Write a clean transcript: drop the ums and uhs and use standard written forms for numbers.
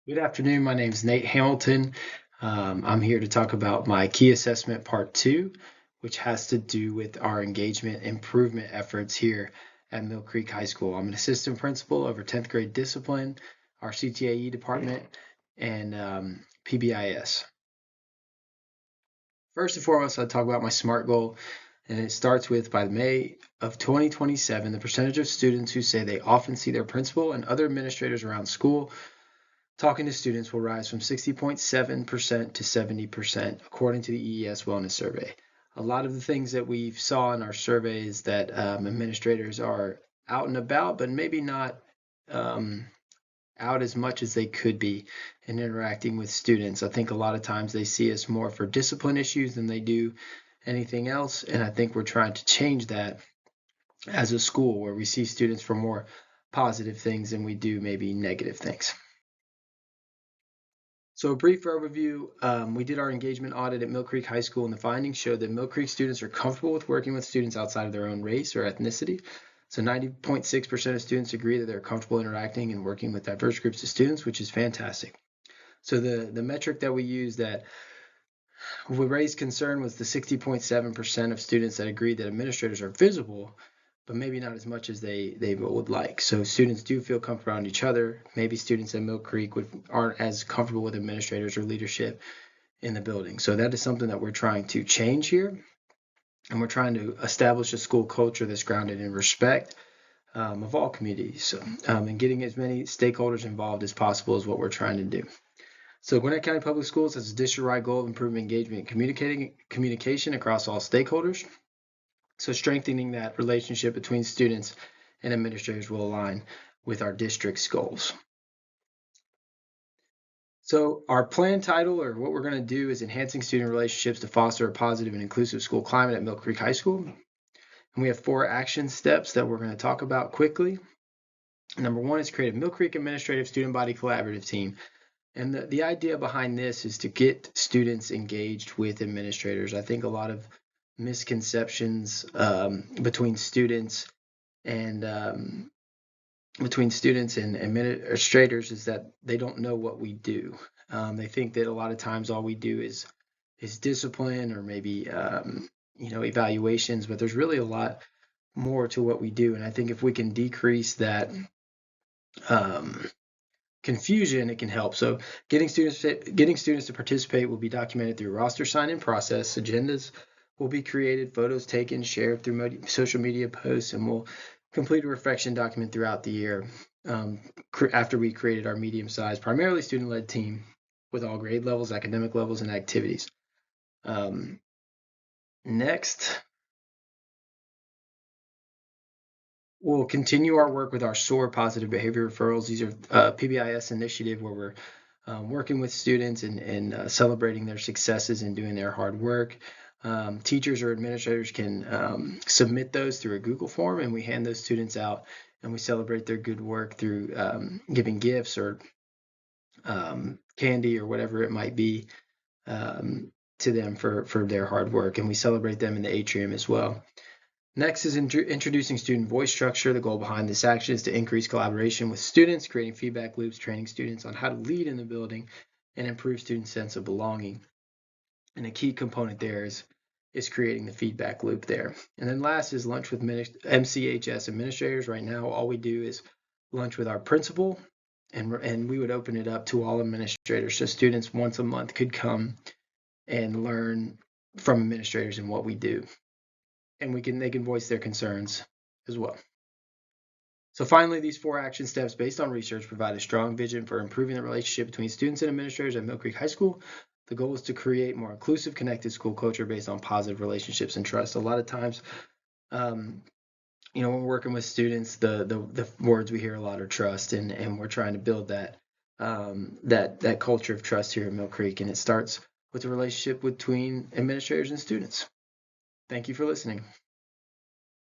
Good afternoon. My name is Nate Hamilton. I'm here to talk about my key assessment part 2, which has to do with our engagement improvement efforts here at Mill Creek High School. I'm an assistant principal over 10th grade discipline, our CTAE department, and PBIS. First and foremost, I'll talk about my SMART goal, and it starts with by May of 2027, the percentage of students who say they often see their principal and other administrators around school talking to students will rise from 60.7% to 70%, according to the EES Wellness Survey. A lot of the things that we saw in our survey is that administrators are out and about, but maybe not out as much as they could be in interacting with students. I think a lot of times they see us more for discipline issues than they do anything else, and I think we're trying to change that as a school where we see students for more positive things than we do maybe negative things. So a brief overview, we did our engagement audit at Mill Creek High School, and the findings showed that Mill Creek students are comfortable with working with students outside of their own race or ethnicity. So 90.6% of students agree that they're comfortable interacting and working with diverse groups of students, which is fantastic. So the metric that we used that we raised concern was the 60.7% of students that agreed that administrators are visible, but maybe not as much as they would like. So students do feel comfortable around each other. Maybe students at Mill Creek aren't as comfortable with administrators or leadership in the building. So that is something that we're trying to change here. And we're trying to establish a school culture that's grounded in respect of all communities. And getting as many stakeholders involved as possible is what we're trying to do. So Gwinnett County Public Schools has a district-wide goal of improving engagement and communication across all stakeholders. So strengthening that relationship between students and administrators will align with our district's goals. So our plan title, or what we're going to do, is Enhancing Student Relationships to Foster a Positive and Inclusive School Climate at Mill Creek High School. And we have 4 action steps that we're going to talk about quickly. Number 1 is create a Mill Creek Administrative Student Body Collaborative Team. And the idea behind this is to get students engaged with administrators. I think a lot of misconceptions between students and administrators is that they don't know what we do. They think that a lot of times all we do is discipline or maybe evaluations, but there's really a lot more to what we do. And I think if we can decrease that confusion, it can help. So getting students to participate will be documented through roster sign-in process. Agendas will be created, photos taken, shared through social media posts, and we'll complete a reflection document throughout the year after we created our medium-sized, primarily student-led team with all grade levels, academic levels, and activities. Next, we'll continue our work with our SOAR positive behavior referrals. These are PBIS initiative where we're working with students and celebrating their successes and doing their hard work. Teachers or administrators can submit those through a Google form, and we hand those students out, and we celebrate their good work through giving gifts or candy or whatever it might be to them for their hard work, and we celebrate them in the atrium as well. Next is introducing student voice structure. The goal behind this action is to increase collaboration with students, creating feedback loops, training students on how to lead in the building, and improve students' sense of belonging. And a key component there is creating the feedback loop there. And then last is lunch with MCHS administrators. Right now, all we do is lunch with our principal, and we would open it up to all administrators. So students once a month could come and learn from administrators and what we do. And they can voice their concerns as well. So finally, these 4 action steps based on research provide a strong vision for improving the relationship between students and administrators at Mill Creek High School. The goal is to create more inclusive, connected school culture based on positive relationships and trust. A lot of times, when we're working with students, the words we hear a lot are trust, and we're trying to build that culture of trust here at Mill Creek, and it starts with the relationship between administrators and students. Thank you for listening.